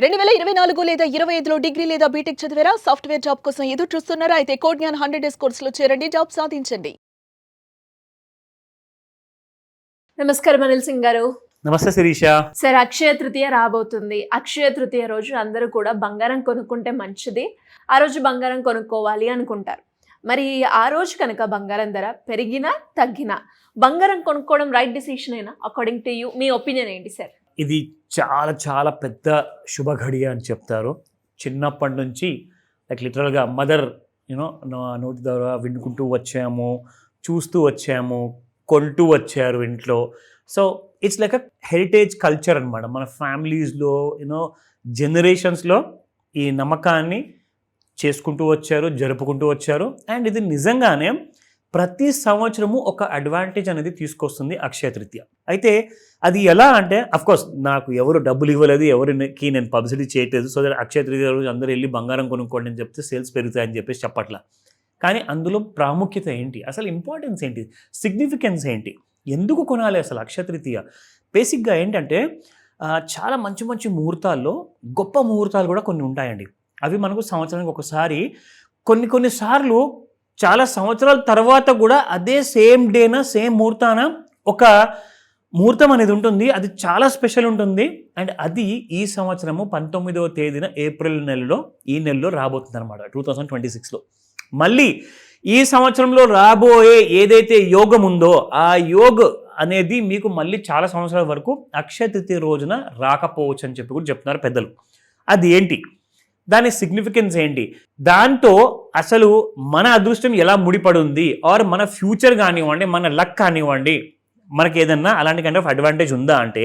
2024 లేదా 25లో డిగ్రీ లేదా బీటెక్ చదివారా? సాఫ్ట్‌వేర్ జాబ్ కోసం ఎదురు చూస్తున్నారా? అయితే కోడ్ జ్ఞాన్ 100 డేస్ కోర్సులో చేరండి, జాబ్ సాధించండి. నమస్కారం అనిల్ సింగ్ గారు. నమస్తే శిరీష. సార్, అక్షయ తృతీయ రాబోతుంది. అక్షయ తృతీయ రోజు అందరూ కూడా బంగారం కొనుక్కుంటే మంచిది, ఆ రోజు బంగారం కొనుక్కోవాలి అనుకుంటారు. మరి ఆ రోజు కనుక బంగారం ధర పెరిగినా తగ్గినా బంగారం కొనుక్కోవడం రైట్ డిసిషన్ అయినా according to you? Me opinion ఏంటి సార్? ఇది చాలా చాలా పెద్ద శుభ ఘడియ అని చెప్తారు. చిన్నప్పటి నుంచి లైక్ లిటరల్గా మదర్ నోటి ద్వారా వినుకుంటూ వచ్చాము, చూస్తూ వచ్చాము, కొంటూ వచ్చారు ఇంట్లో. So it's like a heritage culture అనమాట. మన ఫ్యామిలీస్లో జనరేషన్స్లో ఈ నమ్మకాన్ని చేసుకుంటూ వచ్చారు, జరుపుకుంటూ వచ్చారు. అండ్ ఇది నిజంగానే ప్రతి సంవత్సరము ఒక అడ్వాంటేజ్ అనేది తీసుకొస్తుంది అక్షయ తృతీయ. అయితే అది ఎలా అంటే, అఫ్కోర్స్ నాకు ఎవరు డబ్బులు ఇవ్వలేదు, ఎవరికి నేను పబ్లిసిటీ చేయట్లేదు. సో దట్ అక్షయ తృతీయ రోజు అందరూ వెళ్ళి బంగారం కొనుక్కోండి అని చెప్తే సేల్స్ పెరుగుతాయని చెప్పేసి చెప్పట్లా. కానీ అందులో ప్రాముఖ్యత ఏంటి, అసలు ఇంపార్టెన్స్ ఏంటి, సిగ్నిఫికెన్స్ ఏంటి, ఎందుకు కొనాలి అసలు అక్షయ తృతీయ? బేసిక్గా ఏంటంటే చాలా మంచి మంచి ముహూర్తాల్లో గొప్ప ముహూర్తాలు కూడా కొన్ని ఉంటాయండి. అవి మనకు సంవత్సరానికి ఒకసారి, కొన్నిసార్లు చాలా సంవత్సరాల తర్వాత కూడా అదే సేమ్ డేన సేమ్ ముహూర్తాన ఒక ముహూర్తం అనేది ఉంటుంది. అది చాలా స్పెషల్ ఉంటుంది. అండ్ అది ఈ సంవత్సరము 19వ తేదీన ఏప్రిల్ నెలలో, ఈ నెలలో రాబోతుంది అనమాట, 2026లో. మళ్ళీ ఈ సంవత్సరంలో రాబోయే ఏదైతే యోగం ఉందో ఆ యోగ్ అనేది మీకు మళ్ళీ చాలా సంవత్సరాల వరకు అక్షయ తృతీయ రోజున రాకపోవచ్చు అని చెప్పి కూడా చెప్తున్నారు పెద్దలు. అది ఏంటి, దాని సిగ్నిఫికెన్స్ ఏంటి, దాంతో అసలు మన అదృష్టం ఎలా ముడిపడి ఉంది, ఆర్ మన ఫ్యూచర్ కానివ్వండి, మన లక్ కానివ్వండి, మనకి ఏదన్నా అలాంటి కైండ్ ఆఫ్ అడ్వాంటేజ్ ఉందా అంటే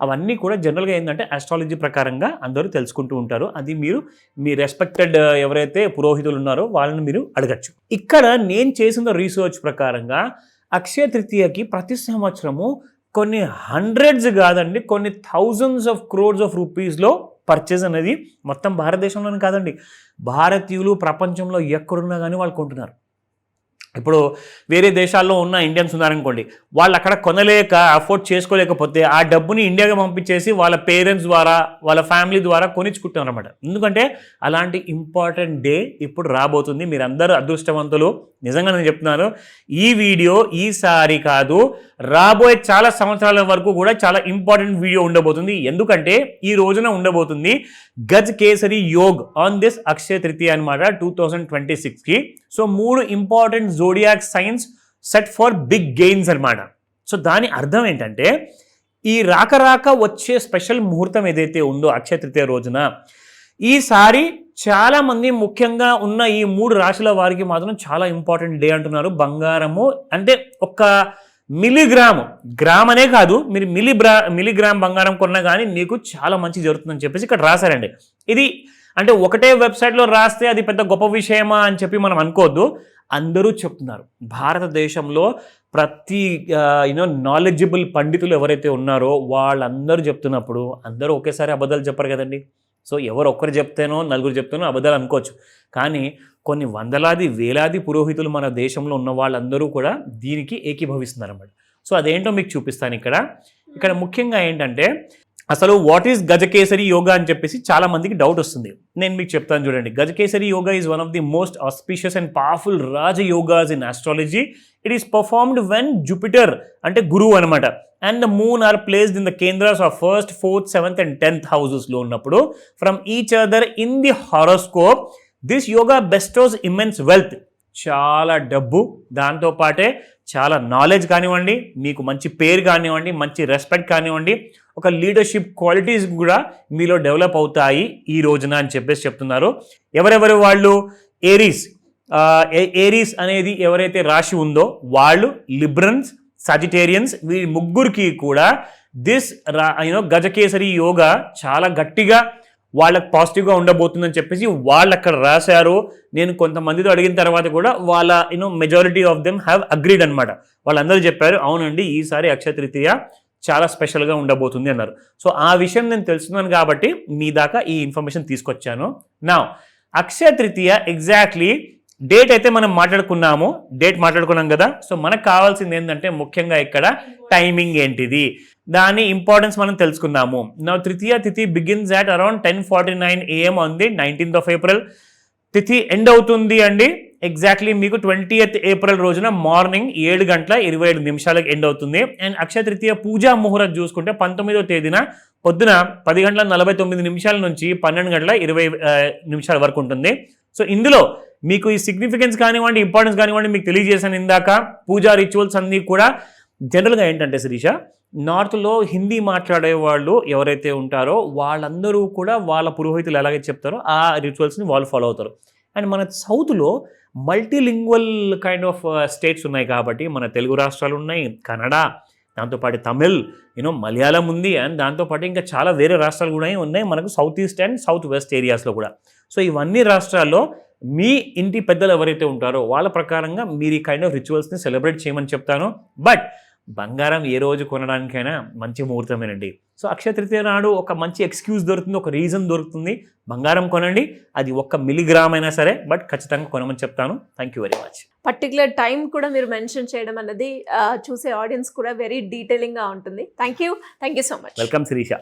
అవన్నీ కూడా జనరల్గా ఏంటంటే ఆస్ట్రాలజీ ప్రకారంగా అందరూ తెలుసుకుంటూ ఉంటారు. అది మీరు మీ రెస్పెక్టెడ్ ఎవరైతే పురోహితులు ఉన్నారో వాళ్ళని మీరు అడగచ్చు. ఇక్కడ నేను చేసిన రీసెర్చ్ ప్రకారంగా అక్షయ తృతీయకి ప్రతి సంవత్సరము కొన్ని హండ్రెడ్స్ కాదండి, కొన్ని థౌజండ్స్ ఆఫ్ క్రోర్స్ ఆఫ్ రూపీస్లో పర్చేజ్ అనేది మొత్తం భారతదేశంలోనే కాదండి, భారతీయులు ప్రపంచంలో ఎక్కడున్నా కానీ వాళ్ళు కొంటున్నారు. ఇప్పుడు వేరే దేశాల్లో ఉన్న ఇండియన్స్ ఉన్నారనుకోండి, వాళ్ళు అక్కడ కొనలేక అఫోర్డ్ చేసుకోలేకపోతే ఆ డబ్బుని ఇండియాకి పంపించేసి వాళ్ళ పేరెంట్స్ ద్వారా, వాళ్ళ ఫ్యామిలీ ద్వారా కొనిచ్చుకుంటున్నారు అనమాట. ఎందుకంటే అలాంటి ఇంపార్టెంట్ డే ఇప్పుడు రాబోతుంది. మీరందరూ అదృష్టవంతులు. నిజంగా నేను చెప్తున్నాను, ఈ వీడియో ఈసారి కాదు, రాబోయే చాలా సంవత్సరాల వరకు కూడా చాలా ఇంపార్టెంట్ వీడియో ఉండబోతుంది. ఎందుకంటే ఈ రోజున ఉండబోతుంది గజ్ కేసరి యోగ్ ఆన్ దిస్ అక్షయ తృతీయ అనమాట, 2026కి. So 3 important zodiac signs set for big gains అనమాట. సో దాని అర్థం ఏంటంటే, ఈ రాక వచ్చే స్పెషల్ ముహూర్తం ఏదైతే ఉందో అక్షయ తృతీయ రోజున, ఈసారి చాలామంది ముఖ్యంగా ఉన్న ఈ 3 రాశుల వారికి మాత్రం చాలా ఇంపార్టెంట్ డే అంటున్నారు. బంగారము అంటే ఒక గ్రామ్ అనే కాదు, మీరు మిలీగ్రామ్ బంగారం కొన్నా కానీ మీకు చాలా మంచి జరుగుతుందని చెప్పేసి ఇక్కడ రాశారండి. ఇది అంటే ఒకటే వెబ్సైట్లో రాస్తే అది పెద్ద గొప్ప విషయమా అని చెప్పి మనం అనుకోవద్దు. అందరూ చెప్తున్నారు. భారతదేశంలో ప్రతి నాలెడ్జబుల్ పండితులు ఎవరైతే ఉన్నారో వాళ్ళందరూ చెప్తున్నప్పుడు అందరూ ఒకేసారి అబద్ధాలు చెప్పరు కదండి. సో ఎవరు ఒక్కరు చెప్తేనో నలుగురు చెప్తేనో అబద్ధాలు అనుకోవచ్చు. కానీ కొన్ని వందలాది వేలాది పురోహితులు మన దేశంలో ఉన్న వాళ్ళందరూ కూడా దీనికి ఏకీభవిస్తున్నారు అన్నమాట. సో అదేంటో మీకు చూపిస్తాను. ఇక్కడ ముఖ్యంగా ఏంటంటే, అసలు వాట్ ఈస్ గజకేసరి యోగా అని చెప్పేసి చాలా మందికి డౌట్ వస్తుంది. నేను మీకు చెప్తాను చూడండి. Gajakesari yoga is one of the most auspicious and powerful raja yogas in astrology. It is performed when Jupiter అంటే గురువు అనమాట and the moon are placed in the kendras of 1st, 4th, 7th and 10th హౌసెస్లో ఉన్నప్పుడు from each other in the horoscope. This yoga bestows immense wealth, చాలా డబ్బు, దాంతోపాటే చాలా knowledge కానివ్వండి, మీకు మంచి పేరు కానివ్వండి, మంచి రెస్పెక్ట్ కానివ్వండి, ఒక లీడర్షిప్ క్వాలిటీస్ కూడా మీలో డెవలప్ అవుతాయి ఈ రోజున అని చెప్పేసి చెప్తున్నారు. ఎవరెవరు వాళ్ళు? ఏరీస్ అనేది ఎవరైతే రాశి ఉందో వాళ్ళు, లిబ్రన్స్, సజిటేరియన్స్, వీరి ముగ్గురికి కూడా దిస్ గజకేసరి యోగా చాలా గట్టిగా వాళ్ళకి పాజిటివ్గా ఉండబోతుందని చెప్పేసి వాళ్ళు అక్కడ రాశారు. నేను కొంతమందితో అడిగిన తర్వాత కూడా వాళ్ళ majority of them have agreed అనమాట. వాళ్ళందరూ చెప్పారు అవునండి ఈసారి అక్షయ తృతీయ చాలా స్పెషల్గా ఉండబోతుంది అన్నారు. సో ఆ విషయం నేను తెలుసుకున్నాను కాబట్టి మీ దాకా ఈ ఇన్ఫర్మేషన్ తీసుకొచ్చాను. నా అక్షయ తృతీయ ఎగ్జాక్ట్లీ డేట్ అయితే మనం మాట్లాడుకున్నాం కదా. సో మనకు కావాల్సింది ఏంటంటే ముఖ్యంగా ఇక్కడ టైమింగ్ ఏంటిది. దాని ఇంపార్టెన్స్ మనం తెలుసుకుందాము. నా తృతీయ తిథి begins at around 10:49 AM on the 19th of April. తిథి ఎండ్ అవుతుంది అండి ఎగ్జాక్ట్లీ మీకు 20th April రోజున మార్నింగ్ 7:27 ఎండ్ అవుతుంది. అండ్ అక్షయ తృతీయ పూజా ముహూర్తం చూసుకుంటే 19వ తేదీన పొద్దున 10:49 నుంచి 12:20 వరకు ఉంటుంది. సో ఇందులో మీకు ఈ సిగ్నిఫికెన్స్ కానివ్వండి, ఇంపార్టెన్స్ కానివ్వండి మీకు తెలియజేశాను ఇందాక. పూజా రిచువల్స్ అన్నీ కూడా జనరల్గా ఏంటంటే శిరీష, నార్త్లో హిందీ మాట్లాడే వాళ్ళు ఎవరైతే ఉంటారో వాళ్ళందరూ కూడా వాళ్ళ పురోహితులు ఎలాగైతే చెప్తారో ఆ రిచువల్స్ని వాళ్ళు ఫాలో అవుతారు. అండ్ మన సౌత్లో మల్టీలింగ్వల్ కైండ్ ఆఫ్ స్టేట్స్ ఉన్నాయి కాబట్టి మన తెలుగు రాష్ట్రాలు ఉన్నాయి, కన్నడ, దాంతోపాటు తమిళ్, మలయాళం ఉంది. అండ్ దాంతోపాటు ఇంకా చాలా వేరే రాష్ట్రాలు కూడా ఉన్నాయి మనకు south east and south west ఏరియాస్లో కూడా. సో ఇవన్నీ రాష్ట్రాల్లో మీ ఇంటి పెద్దలు ఎవరైతే ఉంటారో వాళ్ళ ప్రకారంగా మీరు ఈ కైండ్ ఆఫ్ రిచువల్స్ని సెలబ్రేట్ చేయమని చెప్తాను. బట్ బంగారం ఏ రోజు కొనడానికైనా మంచి ముహూర్తమేనండి. సో అక్షయ తృతీయ నాడు ఒక మంచి ఎక్స్క్యూజ్ దొరుకుతుంది, ఒక రీజన్ దొరుకుతుంది. బంగారం కొనండి, అది 1 మిల్లీగ్రామ్ అయినా సరే, బట్ ఖచ్చితంగా కొనమని చెప్తాను. Thank you very much. Particular time కూడా మీరు మెన్షన్ చేయడం అన్నది చూసే ఆడియన్స్ కూడా వెరీ డీటెయిలింగ్గా ఉంటుంది. Thank you so much. Welcome Sirisha.